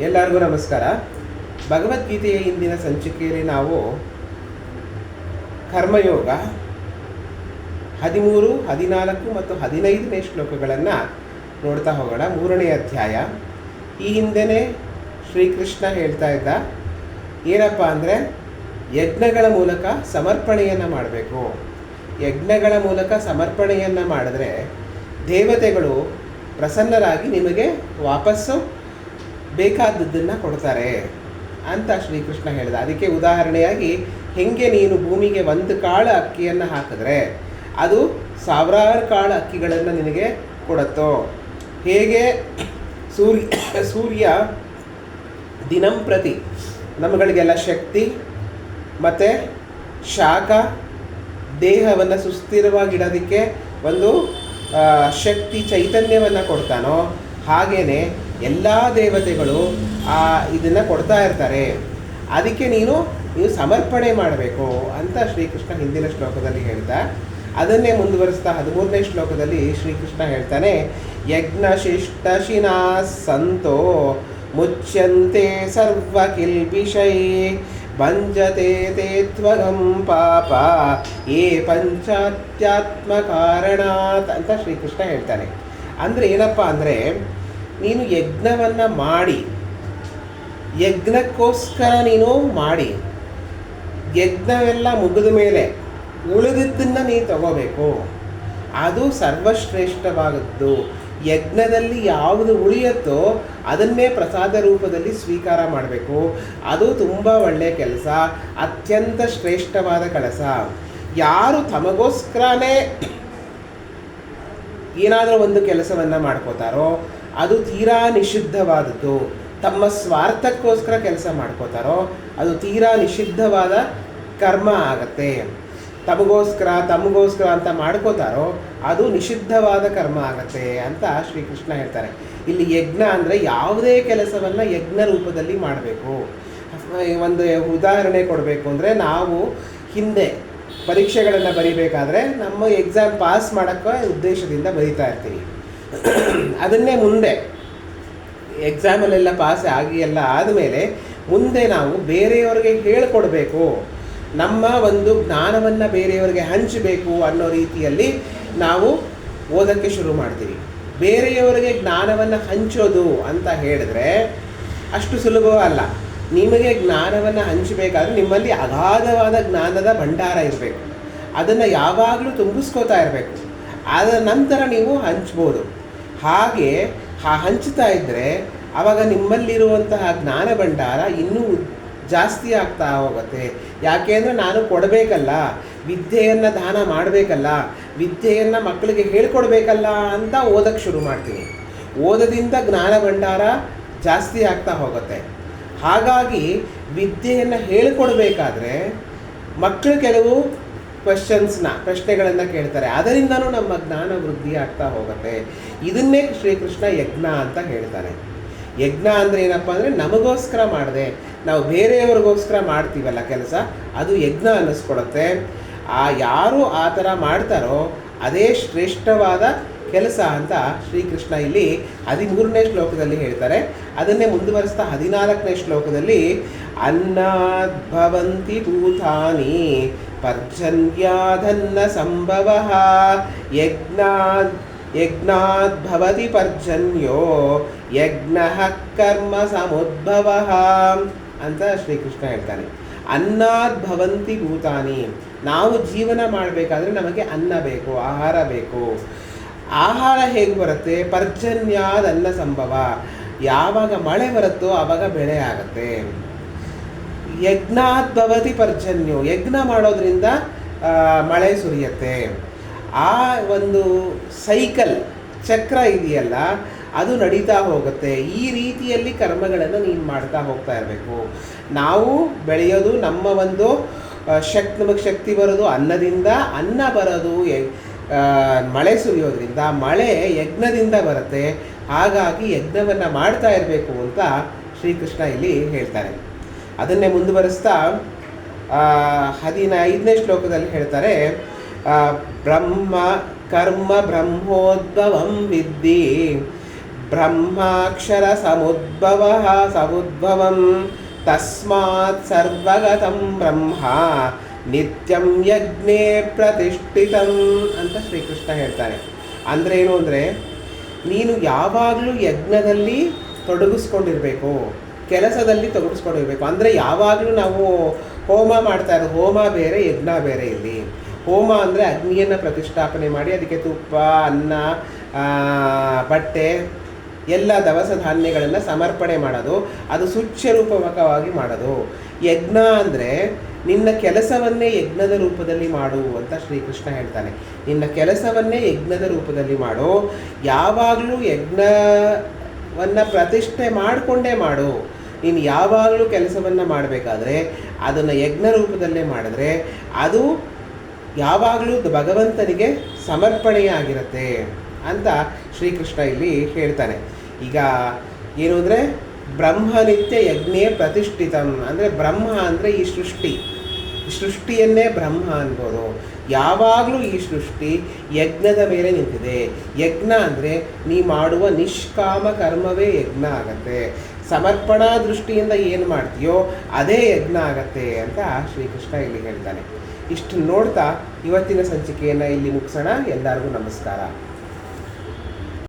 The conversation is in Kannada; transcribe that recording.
ಎಲ್ಲರಿಗೂ ನಮಸ್ಕಾರ. ಭಗವದ್ಗೀತೆಯ ಇಂದಿನ ಸಂಚಿಕೆಯಲ್ಲಿ ನಾವು ಕರ್ಮಯೋಗ 13, 14 ಮತ್ತು 15ನೇ ಶ್ಲೋಕಗಳನ್ನು ನೋಡ್ತಾ ಹೋಗೋಣ. 3ನೇ ಅಧ್ಯಾಯ. ಈ ಹಿಂದೆಯೇ ಶ್ರೀಕೃಷ್ಣ ಹೇಳ್ತಾ ಇದ್ದ ಏನಪ್ಪ ಅಂದರೆ, ಯಜ್ಞಗಳ ಮೂಲಕ ಸಮರ್ಪಣೆಯನ್ನು ಮಾಡಬೇಕು. ಯಜ್ಞಗಳ ಮೂಲಕ ಸಮರ್ಪಣೆಯನ್ನು ಮಾಡಿದ್ರೆ ದೇವತೆಗಳು ಪ್ರಸನ್ನರಾಗಿ ನಿಮಗೆ ವಾಪಸ್ಸು ಬೇಕಾದದ್ದನ್ನು ಕೊಡ್ತಾರೆ ಅಂತ ಶ್ರೀಕೃಷ್ಣ ಹೇಳಿದ. ಅದಕ್ಕೆ ಉದಾಹರಣೆಯಾಗಿ, ಹೆಂಗೆ ನೀನು ಭೂಮಿಗೆ 1 ಕಾಳು ಅಕ್ಕಿಯನ್ನು ಹಾಕಿದ್ರೆ ಅದು ಸಾವಿರಾರು ಕಾಳು ಅಕ್ಕಿಗಳನ್ನು ನಿನಗೆ ಕೊಡುತ್ತೋ, ಹೇಗೆ ಸೂರ್ಯ ದಿನಂಪ್ರತಿ ನಮ್ಮಗಳಿಗೆಲ್ಲ ಶಕ್ತಿ ಮತ್ತು ಶಾಖ, ದೇಹವನ್ನು ಸುಸ್ಥಿರವಾಗಿಡೋದಕ್ಕೆ ಒಂದು ಶಕ್ತಿ ಚೈತನ್ಯವನ್ನು ಕೊಡ್ತಾನೋ, ಹಾಗೆಯೇ ಎಲ್ಲ ದೇವತೆಗಳು ಇದನ್ನು ಕೊಡ್ತಾ ಇರ್ತಾರೆ. ಅದಕ್ಕೆ ನೀನು ಸಮರ್ಪಣೆ ಮಾಡಬೇಕು ಅಂತ ಶ್ರೀಕೃಷ್ಣ ಹಿಂದಿನ ಶ್ಲೋಕದಲ್ಲಿ ಹೇಳ್ತಾ, ಅದನ್ನೇ ಮುಂದುವರಿಸ್ತಾ 13ನೇ ಶ್ಲೋಕದಲ್ಲಿ ಶ್ರೀಕೃಷ್ಣ ಹೇಳ್ತಾನೆ, ಯಜ್ಞಶಿಷ್ಟಶಿನಾ ಸಂತೋ ಮುಚ್ಯಂತೆ ಸರ್ವಕಿಲ್ಬಿಷೈ ಭಂಜತೆ ತೇ ತ್ವಗಂ ಪಾಪ ಏ ಪಂಚಾತ್ಯಾತ್ಮ ಕಾರಣಾತ್ ಅಂತ ಶ್ರೀಕೃಷ್ಣ ಹೇಳ್ತಾನೆ. ಅಂದರೆ ಏನಪ್ಪ ಅಂದರೆ, ನೀನು ಯಜ್ಞವನ್ನು ಮಾಡಿ, ಯಜ್ಞಕ್ಕೋಸ್ಕರ ನೀನು ಮಾಡಿ, ಯಜ್ಞವೆಲ್ಲ ಮುಗಿದ ಮೇಲೆ ಉಳಿದಿದ್ದನ್ನು ನೀನು ತಗೋಬೇಕು. ಅದು ಸರ್ವಶ್ರೇಷ್ಠವಾದದ್ದು. ಯಜ್ಞದಲ್ಲಿ ಯಾವುದು ಉಳಿಯುತ್ತೋ ಅದನ್ನೇ ಪ್ರಸಾದ ರೂಪದಲ್ಲಿ ಸ್ವೀಕಾರ ಮಾಡಬೇಕು. ಅದು ತುಂಬ ಒಳ್ಳೆಯ ಕೆಲಸ, ಅತ್ಯಂತ ಶ್ರೇಷ್ಠವಾದ ಕೆಲಸ. ಯಾರು ತಮಗೋಸ್ಕರನೇ ಏನಾದರೂ ಒಂದು ಕೆಲಸವನ್ನು ಮಾಡ್ಕೋತಾರೋ ಅದು ತೀರಾ ನಿಷಿದ್ಧವಾದದ್ದು. ತಮ್ಮ ಸ್ವಾರ್ಥಕ್ಕೋಸ್ಕರ ಕೆಲಸ ಮಾಡ್ಕೋತಾರೋ ಅದು ತೀರಾ ನಿಷಿದ್ಧವಾದ ಕರ್ಮ ಆಗತ್ತೆ. ತಮಗೋಸ್ಕರ ಅಂತ ಮಾಡ್ಕೋತಾರೋ ಅದು ನಿಷಿದ್ಧವಾದ ಕರ್ಮ ಆಗತ್ತೆ ಅಂತ ಶ್ರೀಕೃಷ್ಣ ಹೇಳ್ತಾರೆ. ಇಲ್ಲಿ ಯಜ್ಞ ಅಂದರೆ ಯಾವುದೇ ಕೆಲಸವನ್ನು ಯಜ್ಞ ರೂಪದಲ್ಲಿ ಮಾಡಬೇಕು. ಒಂದು ಉದಾಹರಣೆ ಕೊಡಬೇಕು ಅಂದರೆ, ನಾವು ಹಿಂದೆ ಪರೀಕ್ಷೆಗಳನ್ನು ಬರೀಬೇಕಾದ್ರೆ ನಮ್ಮ ಎಕ್ಸಾಮ್ ಪಾಸ್ ಮಾಡೋಕ್ಕೆ ಉದ್ದೇಶದಿಂದ ಬರೀತಾ ಇರ್ತೀವಿ. ಅದನ್ನೇ ಮುಂದೆ ಎಕ್ಸಾಮಲ್ಲೆಲ್ಲ ಪಾಸ್ ಆಗಿ ಎಲ್ಲ ಆದಮೇಲೆ ಮುಂದೆ ನಾವು ಬೇರೆಯವರಿಗೆ ಹೇಳಿಕೊಡ್ಬೇಕು, ನಮ್ಮ ಒಂದು ಜ್ಞಾನವನ್ನು ಬೇರೆಯವರಿಗೆ ಹಂಚಬೇಕು ಅನ್ನೋ ರೀತಿಯಲ್ಲಿ ನಾವು ಓದೋಕ್ಕೆ ಶುರು ಮಾಡ್ತೀವಿ. ಬೇರೆಯವರಿಗೆ ಜ್ಞಾನವನ್ನು ಹಂಚೋದು ಅಂತ ಹೇಳಿದ್ರೆ ಅಷ್ಟು ಸುಲಭವಲ್ಲ. ನಿಮಗೆ ಜ್ಞಾನವನ್ನು ಹಂಚಬೇಕಾದ್ರೆ ನಿಮ್ಮಲ್ಲಿ ಅಗಾಧವಾದ ಜ್ಞಾನದ ಭಂಡಾರ ಇರಬೇಕು. ಅದನ್ನು ಯಾವಾಗಲೂ ತುಂಬಿಸ್ಕೋತಾ ಇರಬೇಕು. ಅದರ ನಂತರ ನೀವು ಹಂಚ್ಬೋದು. ಹಾಗೆ ಹಂಚ್ತಾ ಇದ್ದರೆ ಆವಾಗ ನಿಮ್ಮಲ್ಲಿರುವಂತಹ ಜ್ಞಾನ ಭಂಡಾರ ಇನ್ನೂ ಜಾಸ್ತಿ ಆಗ್ತಾ ಹೋಗುತ್ತೆ. ಯಾಕೆ ಅಂದರೆ, ನಾನು ಕೊಡಬೇಕಲ್ಲ, ವಿದ್ಯೆಯನ್ನು ದಾನ ಮಾಡಬೇಕಲ್ಲ, ವಿದ್ಯೆಯನ್ನು ಮಕ್ಕಳಿಗೆ ಹೇಳ್ಕೊಡ್ಬೇಕಲ್ಲ ಅಂತ ಓದೋಕ್ಕೆ ಶುರು ಮಾಡ್ತೀನಿ. ಓದದಿಂದ ಜ್ಞಾನ ಭಂಡಾರ ಜಾಸ್ತಿ ಆಗ್ತಾ ಹೋಗುತ್ತೆ. ವಿದ್ಯೆಯನ್ನು ಹೇಳ್ಕೊಡ್ಬೇಕಾದ್ರೆ ಮಕ್ಕಳು ಕೆಲವು ಪ್ರಶ್ನೆಗಳನ್ನು ಕೇಳ್ತಾರೆ. ಅದರಿಂದನೂ ನಮ್ಮ ಜ್ಞಾನ ವೃದ್ಧಿ ಆಗ್ತಾ ಹೋಗುತ್ತೆ. ಇದನ್ನೇ ಶ್ರೀಕೃಷ್ಣ ಯಜ್ಞ ಅಂತ ಹೇಳ್ತಾನೆ. ಯಜ್ಞ ಅಂದರೆ ಏನಪ್ಪ ಅಂದರೆ, ನಮಗೋಸ್ಕರ ಮಾಡದೆ ನಾವು ಬೇರೆಯವ್ರಿಗೋಸ್ಕರ ಮಾಡ್ತೀವಲ್ಲ ಕೆಲಸ, ಅದು ಯಜ್ಞ ಅನ್ನಿಸ್ಕೊಡುತ್ತೆ. ಯಾರು ಆ ಥರ ಮಾಡ್ತಾರೋ ಅದೇ ಶ್ರೇಷ್ಠವಾದ ಕೆಲಸ ಅಂತ ಶ್ರೀಕೃಷ್ಣ ಇಲ್ಲಿ 13ನೇ ಶ್ಲೋಕದಲ್ಲಿ ಹೇಳ್ತಾರೆ. ಅದನ್ನೇ ಮುಂದುವರಿಸ್ತಾ 14ನೇ ಶ್ಲೋಕದಲ್ಲಿ, ಅನ್ನದ್ಭವಂತಿ ಭೂತಾನಿ ಪರ್ಜನ್ಯಾದನ್ನ ಸಂಭವಃ ಯಜ್ಞಾದ್ಭವತಿ ಪರ್ಜನ್ಯೋ ಯಜ್ಞಃ ಕರ್ಮ ಸಮುದ್ಭವಃ ಅಂತ ಶ್ರೀಕೃಷ್ಣ ಹೇಳ್ತಾನೆ. ಅನ್ನದ್ಭವಂತಿ ಭೂತಾನಿ, ನಾವು ಜೀವನ ಮಾಡಬೇಕಾದ್ರೆ ನಮಗೆ ಅನ್ನ ಬೇಕು, ಆಹಾರ ಬೇಕು. ಆಹಾರ ಹೇಗೆ ಬರುತ್ತೆ? ಪರ್ಜನ್ಯಾದ ಅನ್ನ ಸಂಭವ, ಯಾವಾಗ ಮಳೆ ಬರುತ್ತೋ ಆವಾಗ ಬೆಳೆ ಆಗುತ್ತೆ. ಯಜ್ಞಾದ್ಭವತಿ ಪರ್ಜನ್ಯೋ, ಯಜ್ಞ ಮಾಡೋದ್ರಿಂದ ಮಳೆ ಸುರಿಯುತ್ತೆ. ಆ ಒಂದು ಸೈಕಲ್ ಚಕ್ರ ಇದೆಯಲ್ಲ, ಅದು ನಡೀತಾ ಹೋಗುತ್ತೆ. ಈ ರೀತಿಯಲ್ಲಿ ಕರ್ಮಗಳನ್ನು ನೀನು ಮಾಡ್ತಾ ಹೋಗ್ತಾ ಇರಬೇಕು. ನಾವು ಬೆಳೆಯೋದು ನಮ್ಮ ಒಂದು ನಮಗೆ ಶಕ್ತಿ ಬರೋದು ಅನ್ನದಿಂದ, ಅನ್ನ ಬರೋದು ಮಳೆ ಸುರಿಯೋದ್ರಿಂದ, ಮಳೆ ಯಜ್ಞದಿಂದ ಬರುತ್ತೆ. ಹಾಗಾಗಿ ಯಜ್ಞವನ್ನು ಮಾಡ್ತಾ ಇರಬೇಕು ಅಂತ ಶ್ರೀಕೃಷ್ಣ ಇಲ್ಲಿ ಹೇಳ್ತಾರೆ. ಅದನ್ನೇ ಮುಂದುವರಿಸ್ತಾ 15ನೇ ಶ್ಲೋಕದಲ್ಲಿ ಹೇಳ್ತಾರೆ, ಬ್ರಹ್ಮ ಕರ್ಮ ಬ್ರಹ್ಮೋದ್ಭವಂ ವಿದ್ಧಿ ಬ್ರಹ್ಮಾಕ್ಷರ ಸಮುದ್ಭವಂ ತಸ್ಮಾತ್ ಸರ್ವಗತಂ ಬ್ರಹ್ಮ ನಿತ್ಯಂ ಯಜ್ಞೇ ಪ್ರತಿಷ್ಠಿತಂ ಅಂತ ಶ್ರೀಕೃಷ್ಣ ಹೇಳ್ತಾನೆ. ಅಂದರೆ ಏನು ಅಂದರೆ, ನೀನು ಯಾವಾಗಲೂ ಯಜ್ಞದಲ್ಲಿ ತೊಡಗಿಸ್ಕೊಂಡಿರಬೇಕು, ಕೆಲಸದಲ್ಲಿ ತೊಡಗಿಸ್ಕೊಂಡಿರಬೇಕು. ಅಂದರೆ ಯಾವಾಗಲೂ ನಾವು ಹೋಮ ಮಾಡ್ತಾ ಇರೋದು, ಹೋಮ ಬೇರೆ ಯಜ್ಞ ಬೇರೆ. ಇಲ್ಲಿ ಹೋಮ ಅಂದರೆ ಅಗ್ನಿಯನ್ನು ಪ್ರತಿಷ್ಠಾಪನೆ ಮಾಡಿ ಅದಕ್ಕೆ ತುಪ್ಪ, ಅನ್ನ, ಬಟ್ಟೆ ಎಲ್ಲ ದವಸ ಧಾನ್ಯಗಳನ್ನು ಸಮರ್ಪಣೆ ಮಾಡೋದು, ಅದು ಸೂಚ್ಯರೂಪಕವಾಗಿ ಮಾಡೋದು. ಯಜ್ಞ ಅಂದರೆ ನಿನ್ನ ಕೆಲಸವನ್ನೇ ಯಜ್ಞದ ರೂಪದಲ್ಲಿ ಮಾಡು ಅಂತ ಶ್ರೀಕೃಷ್ಣ ಹೇಳ್ತಾನೆ. ನಿನ್ನ ಕೆಲಸವನ್ನೇ ಯಜ್ಞದ ರೂಪದಲ್ಲಿ ಮಾಡು, ಯಾವಾಗಲೂ ಯಜ್ಞವನ್ನು ಪ್ರತಿಷ್ಠೆ ಮಾಡಿಕೊಂಡೇ ಮಾಡು. ನೀನು ಯಾವಾಗಲೂ ಕೆಲಸವನ್ನು ಮಾಡಬೇಕಾದ್ರೆ ಅದನ್ನು ಯಜ್ಞ ರೂಪದಲ್ಲೇ ಮಾಡಿದ್ರೆ ಅದು ಯಾವಾಗಲೂ ಭಗವಂತನಿಗೆ ಸಮರ್ಪಣೆಯಾಗಿರುತ್ತೆ ಅಂತ ಶ್ರೀಕೃಷ್ಣ ಇಲ್ಲಿ ಹೇಳ್ತಾನೆ. ಈಗ ಏನು ಅಂದರೆ, ಬ್ರಹ್ಮನಿತ್ಯ ಯಜ್ಞೇ ಪ್ರತಿಷ್ಠಿತಂ ಅಂದರೆ ಬ್ರಹ್ಮ ಅಂದರೆ ಈ ಸೃಷ್ಟಿಯನ್ನೇ ಬ್ರಹ್ಮ ಅನ್ಬೋದು. ಯಾವಾಗಲೂ ಈ ಸೃಷ್ಟಿ ಯಜ್ಞದ ಮೇಲೆ ನಿಂತಿದೆ. ಯಜ್ಞ ಅಂದರೆ ನೀ ಮಾಡುವ ನಿಷ್ಕಾಮ ಕರ್ಮವೇ ಯಜ್ಞ ಆಗತ್ತೆ. ಸಮರ್ಪಣಾ ದೃಷ್ಟಿಯಿಂದ ಏನು ಮಾಡ್ತೀಯೋ ಅದೇ ಯಜ್ಞ ಆಗತ್ತೆ ಅಂತ ಶ್ರೀಕೃಷ್ಣ ಇಲ್ಲಿ ಹೇಳ್ತಾನೆ. ಇಷ್ಟು ನೋಡ್ತಾ ಇವತ್ತಿನ ಸಂಚಿಕೆಯನ್ನು ಇಲ್ಲಿ ಮುಗಿಸೋಣ. ಎಲ್ಲರಿಗೂ ನಮಸ್ಕಾರ.